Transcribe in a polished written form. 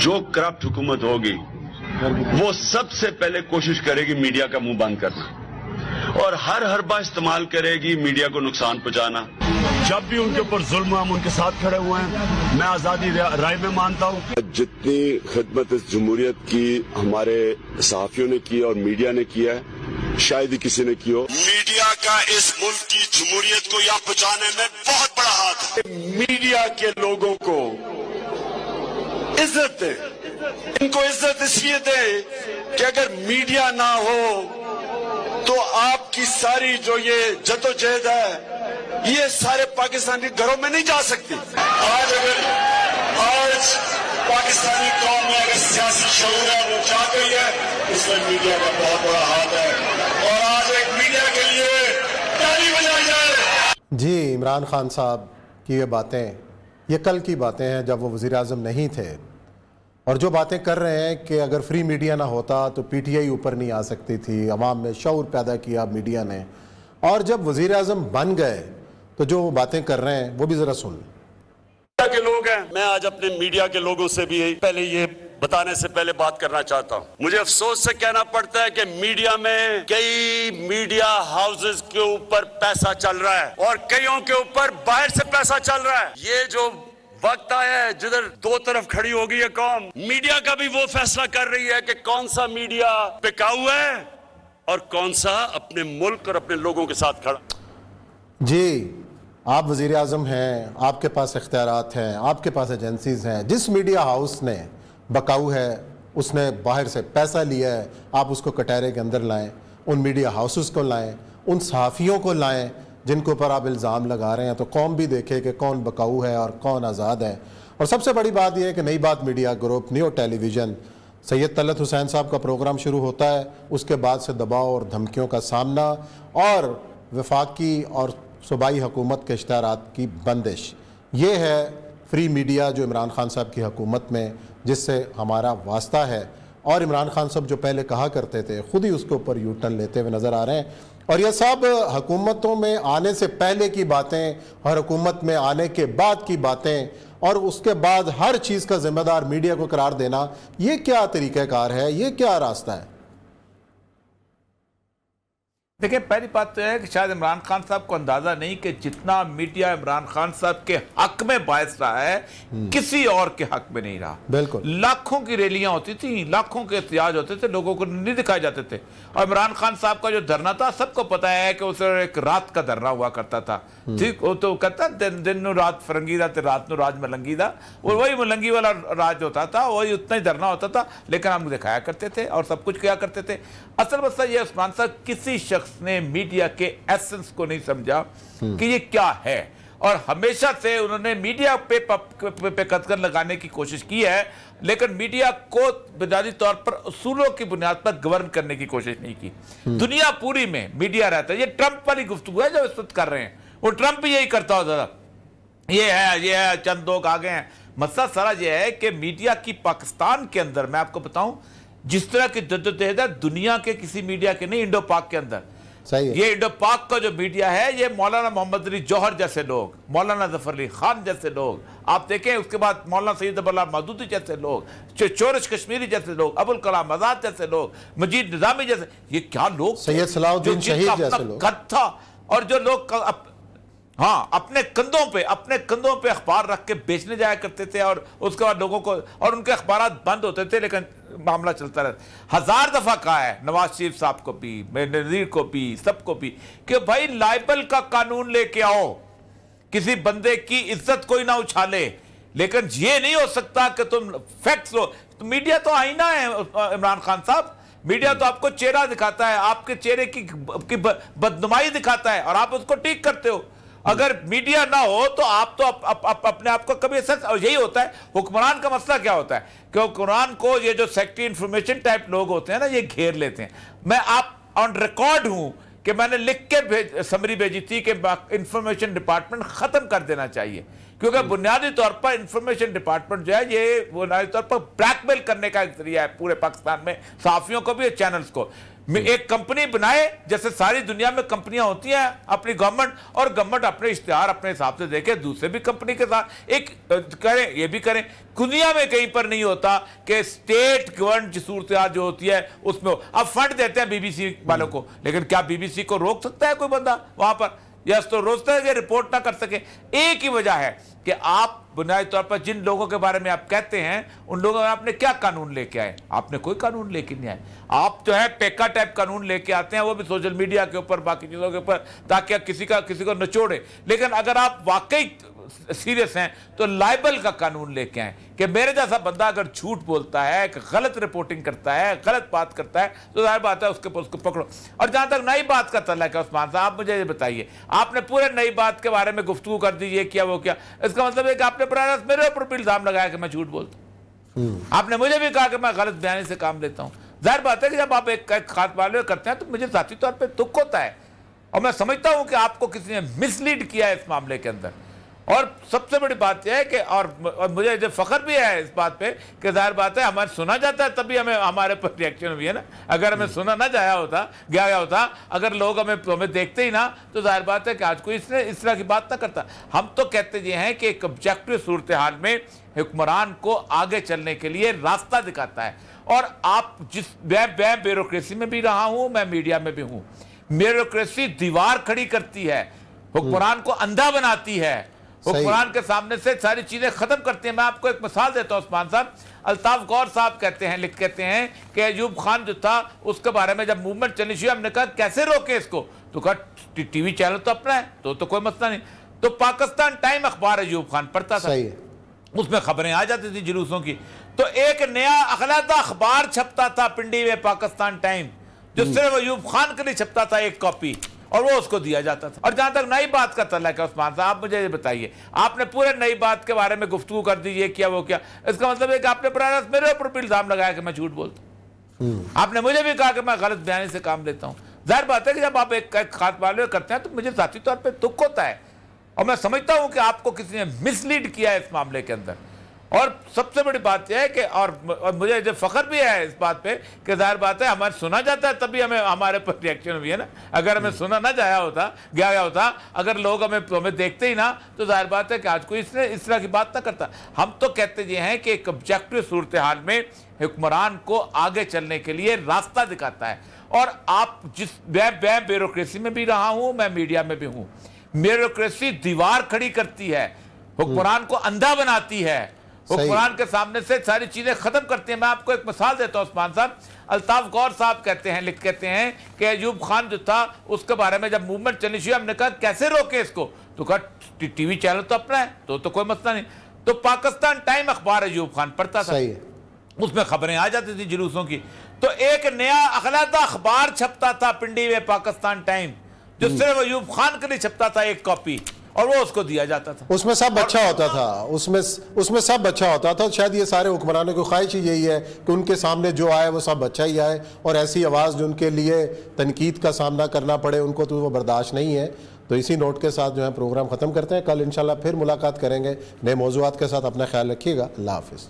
जो करप्ट हुकूमत होगी वो सबसे पहले कोशिश करेगी मीडिया का मुंह बंद करना और हर हरबा इस्तेमाल करेगी मीडिया को नुकसान पहुंचाना। जब भी उनके ऊपर जुल्म हम उनके साथ खड़े हुए हैं। मैं आजादी राय में मानता हूँ। जितनी खिदमत इस जमहूरियत की हमारे सहाफियों ने की और मीडिया ने किया है शायद ही किसी ने की हो। मीडिया का इस मुल्क की जमहूरियत को यहाँ पहुंचाने में बहुत बड़ा हाथ है। मीडिया के लोगों को इज्जत दे, इनको इज्जत इसलिए दे कि अगर मीडिया ना हो तो आपकी सारी जो ये जदोजहद है ये सारे पाकिस्तानी घरों में नहीं जा सकती। आज पाकिस्तानी कौम में अगर सियासी शऊर है वो जा गई है, इसमें मीडिया का बहुत बड़ा हाथ है और आज एक मीडिया के लिए ताली बजाई जाए। जी, इमरान खान साहब की ये बातें ये कल की बातें हैं जब वो वज़ीर आज़म नहीं थे, और जो बातें कर रहे हैं कि अगर फ्री मीडिया ना होता तो पीटीआई ऊपर नहीं आ सकती थी। अवाम में शऊर पैदा किया मीडिया ने, और जब वज़ीर आज़म बन गए तो जो वो बातें कर रहे हैं वो भी ज़रा सुन। मीडिया के लोग हैं, मैं आज अपने मीडिया के लोगों से भी पहले ये बताने से पहले बात करना चाहता हूँ। मुझे अफसोस से कहना पड़ता है कि मीडिया में कई मीडिया हाउसेस के ऊपर पैसा चल रहा है और कईयों के ऊपर बाहर से पैसा चल रहा है। ये जो वक्त आया है जिधर दो तरफ खड़ी हो गई है कौम, मीडिया का भी वो फैसला कर रही है कि कौन सा मीडिया टिकाऊ है और कौन सा अपने मुल्क और अपने लोगों के साथ खड़ा। जी, आप वज़ीर आज़म हैं, आपके पास इख्तियारात हैं, आपके पास एजेंसीज़ हैं। जिस मीडिया हाउस ने बकाऊ है उसने बाहर से पैसा लिया है, आप उसको कटहरे के अंदर लाएं, उन मीडिया हाउसेस को लाएं, उन सहाफ़ियों को लाएं जिनके ऊपर आप इल्ज़ाम लगा रहे हैं, तो कौम भी देखे कि कौन बकाऊ है और कौन आज़ाद है। और सबसे बड़ी बात यह है कि नई बात media group, new television, Syed Talat Hussain साहब का प्रोग्राम शुरू होता है, उसके बाद से दबाव और धमकियों का सामना और वफाकी और सूबाई हुकूमत के इश्तिहारात की बंदिश। ये है फ्री मीडिया जो इमरान खान साहब की हुकूमत में जिससे हमारा वास्ता है। और इमरान खान साहब जो पहले कहा करते थे खुद ही उसके ऊपर यू टर्न लेते हुए नज़र आ रहे हैं। और यह सब हुकूमतों में आने से पहले की बातें और हुकूमत में आने के बाद की बातें और उसके बाद हर चीज़ का ज़िम्मेदार मीडिया को करार देना, ये क्या तरीक़ाकार है, ये क्या रास्ता है? देखिए, पहली बात तो है कि शायद इमरान खान साहब को अंदाजा नहीं कि जितना मीडिया इमरान खान साहब के हक में बायस रहा है किसी और के हक में नहीं रहा। बिल्कुल, लाखों की रैलियां होती थी, लाखों के एहतजाज होते थे, लोगों को नहीं दिखाए जाते थे। और इमरान खान साहब का जो धरना था सबको पता है कि उसे एक रात का धरना हुआ करता था। ठीक, वो तो कहता दिन नु रात फरंगी दा ते रात नु राज मलंगी दा, और वही मलंगी वाला राज होता था, वही उतना ही धरना होता था, लेकिन हम दिखाया करते थे और सब कुछ किया करते थे। असल मसला ये उस्मान साहब, किसी शख्स ने मीडिया के एसेंस को नहीं समझा कि ये क्या है, और हमेशा से उन्होंने मीडिया पे कतकर लगाने की कोशिश की है, लेकिन मीडिया को बुनियादी तौर पर उसूलों की बुनियाद पर गवर्न करने की कोशिश नहीं की। दुनिया पूरी में मीडिया रहता है। ये ट्रंप वाली गुफ्तगू है जो इस वक्त कर रहे हैं, वो ट्रंप भी यही करता होता था, ये है चंद लोग आ गए हैं। मसला सारा ये है कि मीडिया की पाकिस्तान के अंदर, मैं आपको बताऊं, जिस तरह की जद्दोजहद है दुनिया के किसी मीडिया के नहीं, इंडो पाक के अंदर सही है। ये इंडो पाक का जो मीडिया है, ये मौलाना मोहम्मद अली जौहर जैसे लोग, मौलाना जफर अली खान जैसे लोग, आप देखें, उसके बाद मौलाना सैयद अब्दुल्ला मौदूदी जैसे लोग, चोरश कश्मीरी जैसे लोग, अबुल कलाम आजाद जैसे लोग, मजीद निजामी जैसे, ये क्या लोग, सैयद सलाहुद्दीन शहीद जैसे लोग, कद था। और जो लोग अपने कंधों पे अखबार रख के बेचने जाया करते थे, और उसके बाद लोगों को, और उनके अखबार बंद होते थे लेकिन मामला चलता रहता। हजार दफा कहा है नवाज शरीफ साहब को भी, नज़ीर को भी, सबको भी, कि भाई लाइबल का कानून लेके आओ, किसी बंदे की इज्जत कोई ना उछाले, लेकिन ये नहीं हो सकता कि तुम फैक्ट्स लो। तो मीडिया तो आईना है इमरान खान साहब, मीडिया तो आपको चेहरा दिखाता है, आपके चेहरे की बदनुमाई दिखाता है और आप उसको ठीक करते हो। अगर मीडिया ना हो तो आप तो अपने आप को कभी सच, और यही होता है हुक्मरान का मसला क्या होता है कि हुक्मरान को ये जो सेक्टरी इंफॉर्मेशन टाइप लोग होते हैं ना, ये घेर लेते हैं। मैं आप ऑन रिकॉर्ड हूं कि मैंने लिख के समरी भेजी थी कि इंफॉर्मेशन डिपार्टमेंट खत्म कर देना चाहिए, क्योंकि बुनियादी तौर पर इंफॉर्मेशन डिपार्टमेंट जो है ये बुनियादी तौर पर ब्लैकमेल करने का एक जरिया है पूरे पाकिस्तान में, सहाफियों को भी, चैनल्स को। ایک کمپنی بنائے جیسے ساری دنیا میں کمپنیاں ہوتی ہیں اپنی گورنمنٹ، اور گورنمنٹ اپنے اشتہار اپنے حساب سے دیکھے دوسرے بھی کمپنی کے ساتھ ایک کریں، یہ بھی کریں۔ دنیا میں کہیں پر نہیں ہوتا کہ اسٹیٹ گورنمنٹ کی صورتحال جو ہوتی ہے اس میں اب فنڈ دیتے ہیں بی بی سی والوں کو، لیکن کیا بی بی سی کو روک سکتا ہے کوئی بندہ وہاں پر؟ یس تو روکتا ہے کہ رپورٹ نہ کر سکے۔ ایک ہی وجہ ہے کہ آپ بنیادی طور پر جن لوگوں کے بارے میں آپ کہتے ہیں ان لوگوں میں آپ نے کیا قانون لے کے آئے؟ آپ نے کوئی قانون لے کے نہیں آئے۔ آپ جو ہے پیکا ٹائپ قانون لے کے آتے ہیں، وہ بھی سوشل میڈیا کے اوپر باقی چیزوں کے اوپر، تاکہ کسی کو نچوڑے۔ لیکن اگر آپ واقعی سیریس ہیں تو لائبل کا قانون لے کے آئیں کہ میرے جیسا بندہ اگر جھوٹ بولتا ہے، غلط رپورٹنگ کرتا ہے، غلط بات کرتا ہے، تو ظاہر بات ہے اس کو پکڑو۔ اور جہاں تک نئی بات کا تعلق ہے عثمان صاحب، آپ مجھے یہ بتائیے، آپ نے پورے نئی بات کے بارے میں گفتگو کر دی، یہ کیا وہ کیا، اس کا مطلب ہے کہ آپ نے براہ راست میرے اوپر بھی الزام لگایا کہ میں جھوٹ بولتا ہوں۔ آپ نے مجھے بھی کہا کہ میں غلط بیانی سے کام لیتا ہوں۔ ظاہر بات ہے کہ جب آپ ایک خط والے کرتے ہیں تو مجھے ذاتی طور پہ دکھ ہوتا ہے، اور میں سمجھتا ہوں کہ آپ کو کسی نے مس لیڈ کیا ہے اس معاملے کے اندر۔ اور سب سے بڑی بات یہ ہے کہ اور مجھے جو فخر بھی ہے اس بات پہ کہ ظاہر بات ہے ہمیں سنا جاتا ہے تبھی ہمارے پر ریئیکشن بھی ہے نا۔ اگر ہمیں سنا نہ گیا ہوتا، اگر لوگ ہمیں دیکھتے ہی نہ، تو ظاہر بات ہے کہ آج کوئی اس طرح کی بات نہ کرتا۔ ہم تو کہتے یہ ہیں کہ ایک آبجیکٹو صورتحال میں حکمران کو آگے چلنے کے لیے راستہ دکھاتا ہے۔ اور آپ میں بیوروکریسی میں بھی رہا ہوں، میں میڈیا میں بھی ہوں۔ بیوروکریسی دیوار کھڑی کرتی ہے، حکمران کو اندھا بناتی ہے، حکمران کے سامنے سے ساری چیزیں ختم کرتی ہیں۔ میں آپ کو ایک مثال دیتا ہوں عثمان صاحب، الطاف غور صاحب کہتے ہیں کہ ایوب خان جو تھا اس کے بارے میں جب موومنٹ چلنی شروع، ہم نے کہا کیسے روکیں اس کو، تو کہا ٹی وی چینل تو اپنا ہے تو کوئی مسئلہ نہیں۔ تو پاکستان ٹائم اخبار ایوب خان پڑھتا تھا، اس میں خبریں آ جاتی تھی جلوسوں کی، تو ایک نیا علیحدہ اخبار چھپتا تھا پنڈی میں، پاکستان ٹائم، جو صرف ایوب خان کے لیے چھپتا تھا، ایک کاپی، اور وہ اس کو دیا جاتا تھا۔ اور جہاں تک نئی بات کا تعلق ہے عثمان صاحب، مجھے یہ بتائیے، آپ نے پورے نئی بات کے بارے میں گفتگو کر دی، یہ کیا وہ کیا، اس کا مطلب ہے کہ آپ نے براہ راست میرے اوپر بھی الزام لگایا کہ میں جھوٹ بولتا ہوں۔ آپ نے مجھے بھی کہا کہ میں غلط بیانی سے کام لیتا ہوں۔ ظاہر بات ہے کہ جب آپ ایک خط والے کرتے ہیں تو مجھے ذاتی طور پہ دکھ ہوتا ہے، اور میں سمجھتا ہوں کہ آپ کو کسی نے مس لیڈ کیا ہے اس معاملے کے اندر۔ اور سب سے بڑی بات یہ ہے کہ اور مجھے جو فخر بھی ہے اس بات پہ کہ ظاہر بات ہے ہمیں سنا جاتا ہے تبھی ہمارے پر ریئیکشن بھی ہے نا۔ اگر ہمیں سنا نہ گیا ہوتا، اگر لوگ ہمیں دیکھتے ہی نہ، تو ظاہر بات ہے کہ آج کوئی اس طرح کی بات نہ کرتا۔ ہم تو کہتے یہ ہیں کہ ایک آبجیکٹو صورتحال میں حکمران کو آگے چلنے کے لیے راستہ دکھاتا ہے۔ اور آپ میں بیوروکریسی میں بھی رہا ہوں، میں میڈیا میں بھی ہوں۔ بیوروکریسی دیوار کھڑی کرتی ہے، حکمران کو اندھا بناتی ہے، حکمران کے سامنے سے ساری چیزیں ختم کرتی ہیں۔ میں آپ کو ایک مثال دیتا ہوں عثمان صاحب، الطاف غور صاحب کہتے ہیں کہ ایوب خان جو تھا اس کے بارے میں جب موومنٹ چلنی شروع، ہم نے کہا کیسے روکیں اس کو، تو کہا ٹی وی چینل تو اپنا ہے تو کوئی مسئلہ نہیں۔ تو پاکستان ٹائم اخبار ایوب خان پڑھتا تھا، اس میں خبریں آ جاتی تھی جلوسوں کی، تو ایک نیا علیحدہ اخبار چھپتا تھا پنڈی میں، پاکستان ٹائم، جو صرف ایوب خان کے لیے چھپتا تھا، ایک کاپی، اور وہ اس کو دیا جاتا تھا۔ اس میں سب اچھا ہوتا تھا، اس میں سب اچھا ہوتا تھا۔ شاید یہ سارے حکمرانوں کی خواہش ہی یہی ہے کہ ان کے سامنے جو آئے وہ سب اچھا ہی آئے، اور ایسی آواز جو ان کے لیے تنقید کا سامنا کرنا پڑے ان کو تو وہ برداشت نہیں ہے۔ تو اسی نوٹ کے ساتھ جو ہے پروگرام ختم کرتے ہیں، کل انشاءاللہ پھر ملاقات کریں گے نئے موضوعات کے ساتھ۔ اپنا خیال رکھیے گا، اللہ حافظ۔